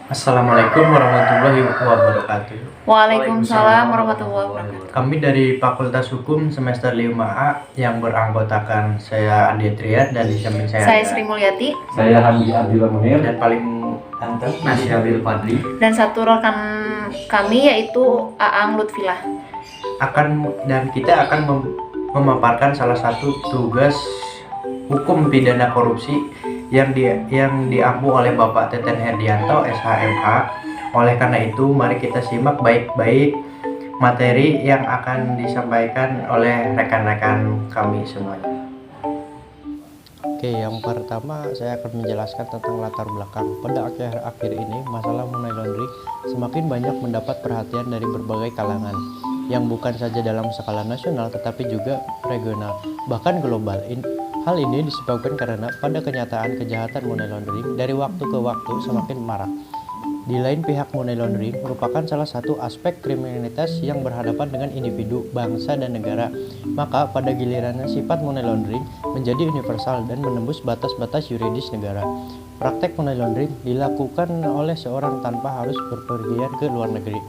Assalamualaikum warahmatullahi wabarakatuh. Waalaikumsalam warahmatullahi wabarakatuh. Kami dari Fakultas Hukum semester 5A yang beranggotakan saya Andi Triad dan di samping saya Saya ada Sri Mulyati Saya Hamdi Abdillah Munir. dan paling ganteng Nasyabil Fadli. dan satu rekan kami yaitu Aang Lutfilah. kita akan memaparkan salah satu tugas hukum pidana korupsi yang diampu oleh Bapak Teten Herdianto SHMH. Oleh karena itu, mari kita simak baik-baik materi yang akan disampaikan oleh rekan-rekan kami semuanya. Oke, yang pertama saya akan menjelaskan tentang latar belakang. Pada akhir-akhir ini, masalah money laundering semakin banyak mendapat perhatian dari berbagai kalangan, yang bukan saja dalam skala nasional tetapi juga regional, bahkan global. Hal ini disebabkan karena pada kenyataan kejahatan money laundering dari waktu ke waktu semakin marak. Di lain pihak, money laundering merupakan salah satu aspek kriminalitas yang berhadapan dengan individu, bangsa, dan negara. Maka pada gilirannya sifat money laundering menjadi universal dan menembus batas-batas yuridis negara. Praktek money laundering dilakukan oleh seorang tanpa harus berpergian ke luar negeri.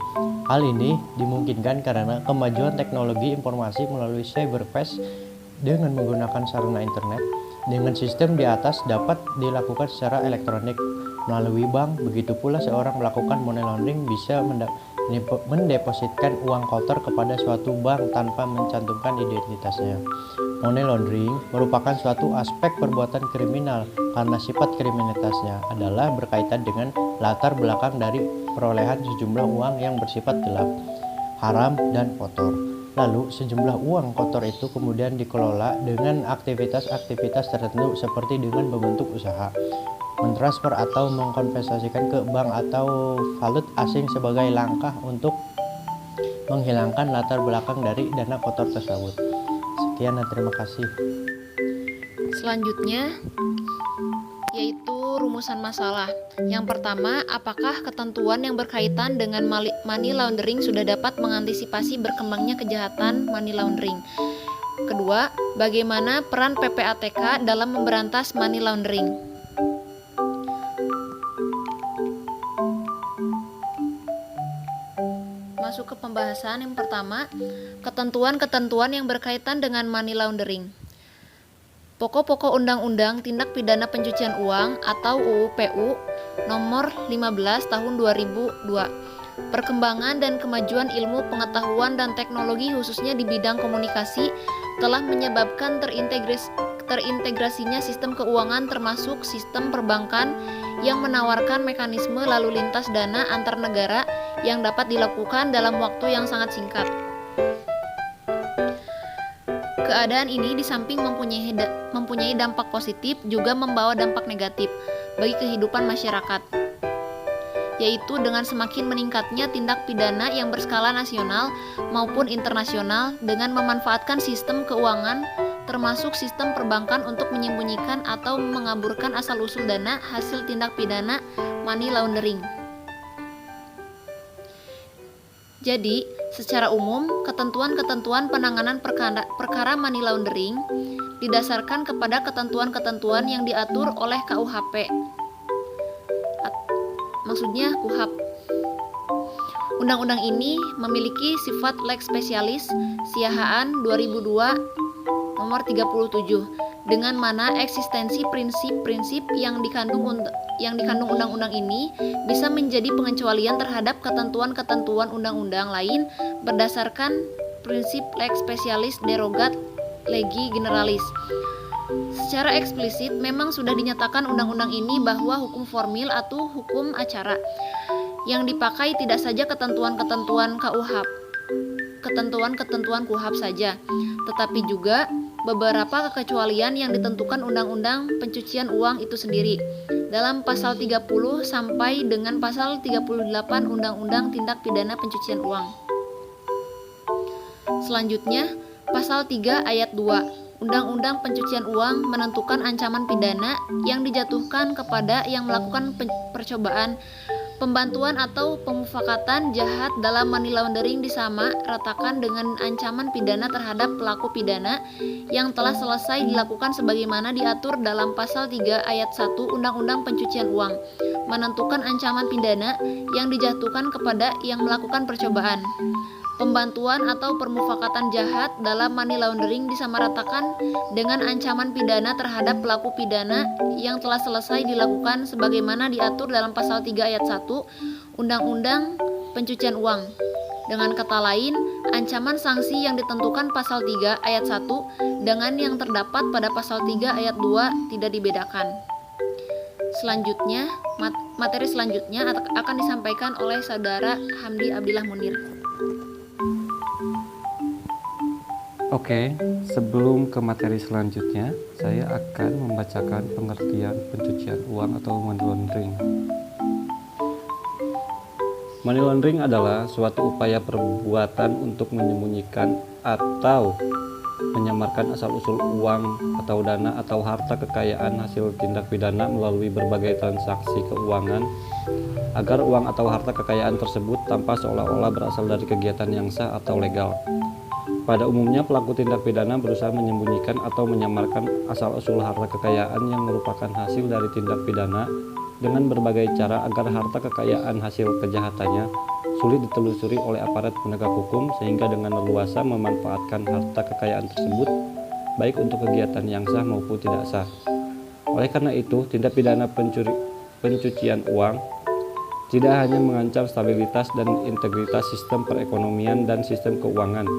Hal ini dimungkinkan karena kemajuan teknologi informasi melalui cyberspace dengan menggunakan sarana internet. Dengan sistem di atas dapat dilakukan secara elektronik melalui bank. Begitu pula seorang melakukan money laundering bisa mendepositkan uang kotor kepada suatu bank tanpa mencantumkan identitasnya. Money laundering merupakan suatu aspek perbuatan kriminal karena sifat kriminalitasnya adalah berkaitan dengan latar belakang dari perolehan sejumlah uang yang bersifat gelap, haram, dan kotor. Lalu sejumlah uang kotor itu kemudian dikelola dengan aktivitas-aktivitas tertentu seperti dengan membentuk usaha, mentransfer atau mengkonversikan ke bank atau valut asing sebagai langkah untuk menghilangkan latar belakang dari dana kotor tersebut. Sekian dan terima kasih. Selanjutnya yaitu rumusan masalah. Yang pertama, apakah ketentuan yang berkaitan dengan money laundering sudah dapat mengantisipasi berkembangnya kejahatan money laundering? Kedua, bagaimana peran PPATK dalam memberantas money laundering? Masuk ke pembahasan yang pertama, ketentuan-ketentuan yang berkaitan dengan money laundering. Pokok-pokok Undang-Undang Tindak Pidana Pencucian Uang atau UU PU nomor 15 tahun 2002. Perkembangan dan kemajuan ilmu pengetahuan dan teknologi khususnya di bidang komunikasi telah menyebabkan terintegrasinya sistem keuangan termasuk sistem perbankan yang menawarkan mekanisme lalu lintas dana antar negara yang dapat dilakukan dalam waktu yang sangat singkat. Keadaan ini di samping mempunyai dampak positif juga membawa dampak negatif bagi kehidupan masyarakat, yaitu dengan semakin meningkatnya tindak pidana yang berskala nasional maupun internasional dengan memanfaatkan sistem keuangan termasuk sistem perbankan untuk menyembunyikan atau mengaburkan asal-usul dana hasil tindak pidana money laundering. Jadi, secara umum, ketentuan-ketentuan penanganan perkara money laundering didasarkan kepada ketentuan-ketentuan yang diatur oleh KUHP. Maksudnya KUHP. Undang-undang ini memiliki sifat lex specialis Siahaan 2002 nomor 37, dengan mana eksistensi prinsip-prinsip yang dikandung undang-undang ini bisa menjadi pengecualian terhadap ketentuan-ketentuan undang-undang lain berdasarkan prinsip lex specialis derogat legi generalis. Secara eksplisit memang sudah dinyatakan undang-undang ini bahwa hukum formil atau hukum acara yang dipakai tidak saja ketentuan-ketentuan KUHP saja, tetapi juga beberapa kekecualian yang ditentukan Undang-Undang Pencucian Uang itu sendiri dalam pasal 30 sampai dengan pasal 38 Undang-Undang Tindak Pidana Pencucian Uang. Selanjutnya, pasal 3 ayat 2 Undang-Undang Pencucian Uang menentukan ancaman pidana yang dijatuhkan kepada yang melakukan percobaan, pembantuan atau pemufakatan jahat dalam money laundering disama ratakan dengan ancaman pidana terhadap pelaku pidana yang telah selesai dilakukan sebagaimana diatur dalam pasal 3 ayat 1 Undang-Undang Pencucian Uang menentukan ancaman pidana yang dijatuhkan kepada yang melakukan percobaan. Pembantuan atau permufakatan jahat dalam money laundering disamaratakan dengan ancaman pidana terhadap pelaku pidana yang telah selesai dilakukan sebagaimana diatur dalam pasal 3 ayat 1 Undang-Undang Pencucian Uang. Dengan kata lain, ancaman sanksi yang ditentukan pasal 3 ayat 1 dengan yang terdapat pada pasal 3 ayat 2 tidak dibedakan. Selanjutnya, materi selanjutnya akan disampaikan oleh Saudara Hamdi Abdillah Munir. Oke, sebelum ke materi selanjutnya, saya akan membacakan pengertian pencucian uang atau money laundering. Money laundering adalah suatu upaya perbuatan untuk menyembunyikan atau menyamarkan asal-usul uang atau dana atau harta kekayaan hasil tindak pidana melalui berbagai transaksi keuangan agar uang atau harta kekayaan tersebut tanpa seolah-olah berasal dari kegiatan yang sah atau legal. Pada umumnya pelaku tindak pidana berusaha menyembunyikan atau menyamarkan asal-usul harta kekayaan yang merupakan hasil dari tindak pidana dengan berbagai cara agar harta kekayaan hasil kejahatannya sulit ditelusuri oleh aparat penegak hukum sehingga dengan leluasa memanfaatkan harta kekayaan tersebut baik untuk kegiatan yang sah maupun tidak sah. Oleh karena itu, tindak pidana pencucian uang tidak hanya mengancam stabilitas dan integritas sistem perekonomian dan sistem keuangan,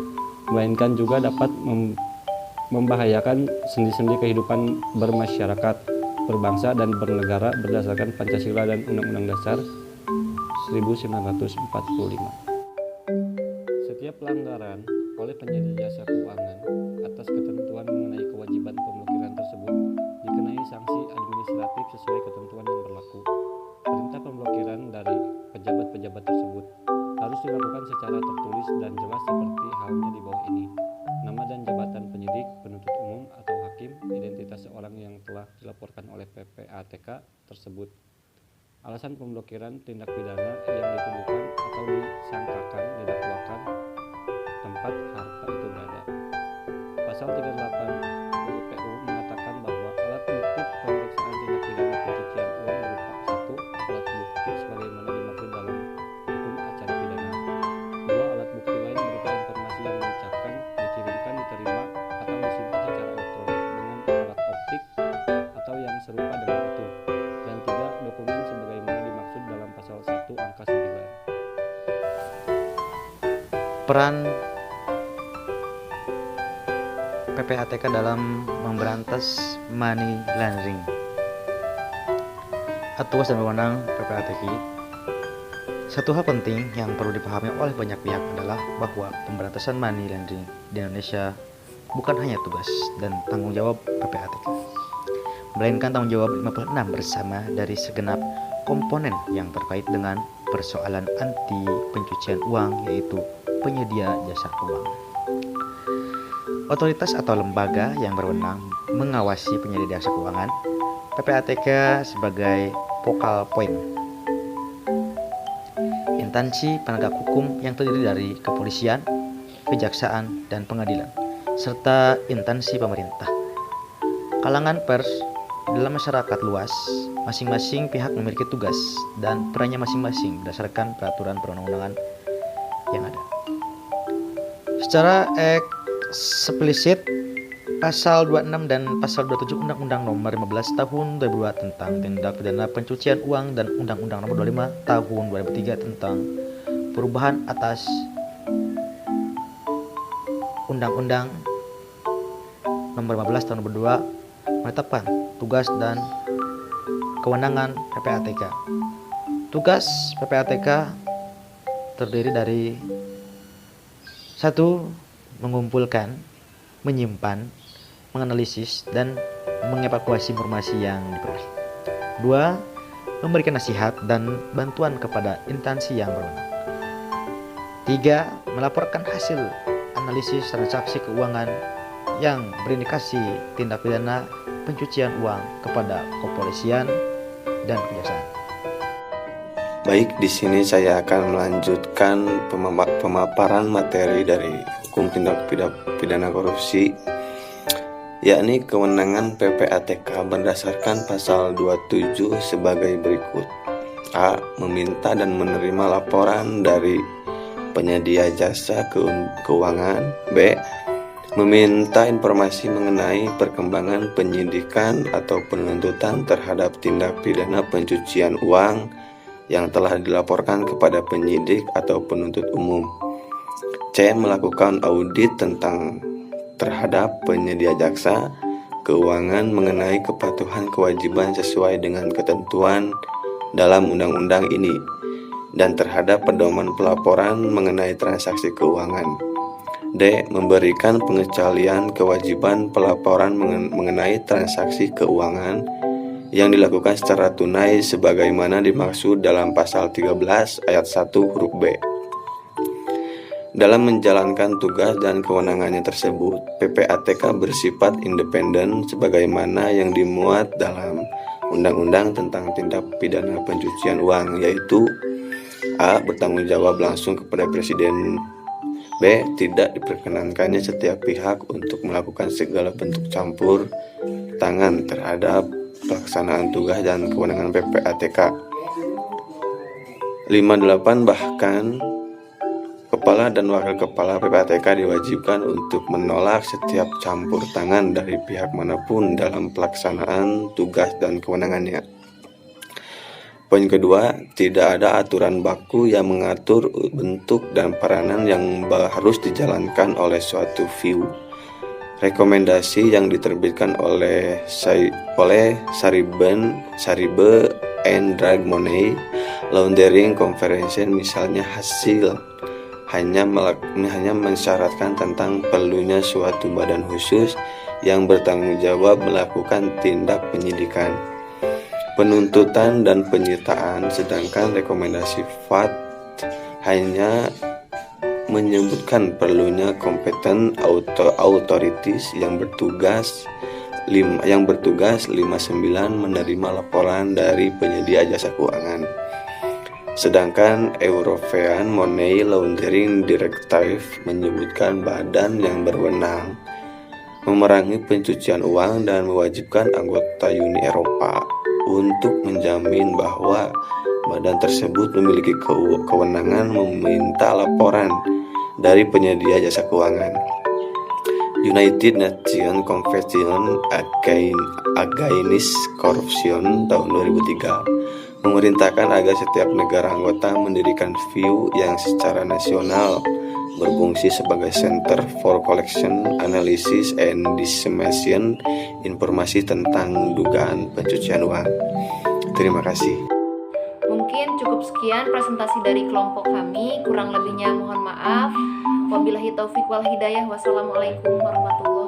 melainkan juga dapat membahayakan sendi-sendi kehidupan bermasyarakat, berbangsa, dan bernegara berdasarkan Pancasila dan Undang-Undang Dasar 1945. Setiap pelanggaran oleh penyedia jasa keuangan atas ketentuan mengenai kewajiban pemblokiran tersebut dikenai sanksi administratif sesuai ketentuan yang berlaku. Perintah pemblokiran dari pejabat-pejabat tersebut harus dilakukan secara tertulis dan jelas seperti halnya di bawah ini: nama dan jabatan penyidik, penuntut umum atau hakim, identitas seorang yang telah dilaporkan oleh PPATK tersebut, alasan pemblokiran tindak pidana yang dituduhkan atau disangkakan didakwakan, tempat harta itu berada. Pasal 38 UU mengatakan bahwa alat bukti pemeriksaan tindak pidana pencucian uang berupa: 1. Alat bukti sebagaimana dimaksud dalam hukum acara pidana. 2. Alat bukti lain berupa informasi yang diucapkan, dikirimkan, diterima, atau disimpan secara elektronik dengan alat optik atau yang serupa dengan itu. Dan 3. Dokumen sebagaimana dimaksud dalam pasal 1 angka 9. Peran PPATK dalam memberantas money laundering. Tugas dan wewenang PPATK. Satu hal penting yang perlu dipahami oleh banyak pihak adalah bahwa pemberantasan money laundering di Indonesia bukan hanya tugas dan tanggung jawab PPATK, melainkan tanggung jawab 56 bersama dari segenap komponen yang terkait dengan persoalan anti pencucian uang, yaitu penyedia jasa keuangan. Otoritas atau lembaga yang berwenang mengawasi penyedia jasa keuangan, PPATK sebagai focal point. Instansi penegak hukum yang terdiri dari kepolisian, kejaksaan, dan pengadilan, serta instansi pemerintah. Kalangan pers dalam masyarakat luas, masing-masing pihak memiliki tugas dan perannya masing-masing berdasarkan peraturan perundang-undangan yang ada. Secara eksplisit, Pasal 26 dan Pasal 27 Undang-Undang Nomor 15 Tahun 2002 tentang tindak pidana pencucian uang dan Undang-Undang Nomor 25 Tahun 2003 tentang perubahan atas Undang-Undang Nomor 15 Tahun 2002 menetapkan tugas dan kewenangan PPATK. Tugas PPATK terdiri dari: 1. Mengumpulkan, menyimpan, menganalisis, dan mengevakuasi informasi yang diperoleh. 2. Memberikan nasihat dan bantuan kepada instansi yang berwenang. 3. Melaporkan hasil analisis transaksi keuangan yang berindikasi tindak pidana pencucian uang kepada kepolisian dan kejaksaan. Baik, di sini saya akan melanjutkan pemaparan materi dari hukum tindak pidana korupsi, yakni kewenangan PPATK berdasarkan pasal 27 sebagai berikut. A. Meminta dan menerima laporan dari penyedia jasa keuangan. B. Meminta informasi mengenai perkembangan penyidikan atau penuntutan terhadap tindak pidana pencucian uang yang telah dilaporkan kepada penyidik atau penuntut umum. C. Melakukan audit terhadap penyedia jasa keuangan mengenai kepatuhan kewajiban sesuai dengan ketentuan dalam undang-undang ini dan terhadap pedoman pelaporan mengenai transaksi keuangan. D. Memberikan pengecualian kewajiban pelaporan mengenai transaksi keuangan yang dilakukan secara tunai sebagaimana dimaksud dalam pasal 13 ayat 1 huruf B. Dalam menjalankan tugas dan kewenangannya tersebut, PPATK bersifat independen sebagaimana yang dimuat dalam Undang-Undang tentang Tindak Pidana Pencucian Uang, yaitu A. Bertanggung jawab langsung kepada Presiden. B. Tidak diperkenankannya setiap pihak untuk melakukan segala bentuk campur tangan terhadap pelaksanaan tugas dan kewenangan PPATK. 58. Bahkan Kepala dan Wakil Kepala PPATK diwajibkan untuk menolak setiap campur tangan dari pihak manapun dalam pelaksanaan tugas dan kewenangannya. Poin kedua, tidak ada aturan baku yang mengatur bentuk dan peranan yang harus dijalankan oleh suatu view. Rekomendasi yang diterbitkan oleh Saribe and Drug Money Laundering Convention misalnya hanya mensyaratkan tentang perlunya suatu badan khusus yang bertanggung jawab melakukan tindak penyidikan, penuntutan dan penyitaan, sedangkan rekomendasi FAT hanya menyebutkan perlunya competent authorities yang bertugas 59 menerima laporan dari penyedia jasa keuangan. Sedangkan European Money Laundering Directive menyebutkan badan yang berwenang memerangi pencucian uang dan mewajibkan anggota Uni Eropa untuk menjamin bahwa badan tersebut memiliki kewenangan meminta laporan dari penyedia jasa keuangan. United Nations Convention Against Corruption tahun 2003 memerintahkan agar setiap negara anggota mendirikan view yang secara nasional berfungsi sebagai Center for Collection, Analysis, and Dissemination informasi tentang dugaan pencucian uang. Terima kasih. Mungkin cukup sekian presentasi dari kelompok kami, kurang lebihnya mohon maaf. Wabillahi taufik wal hidayah. Wassalamualaikum warahmatullahi wabarakatuh.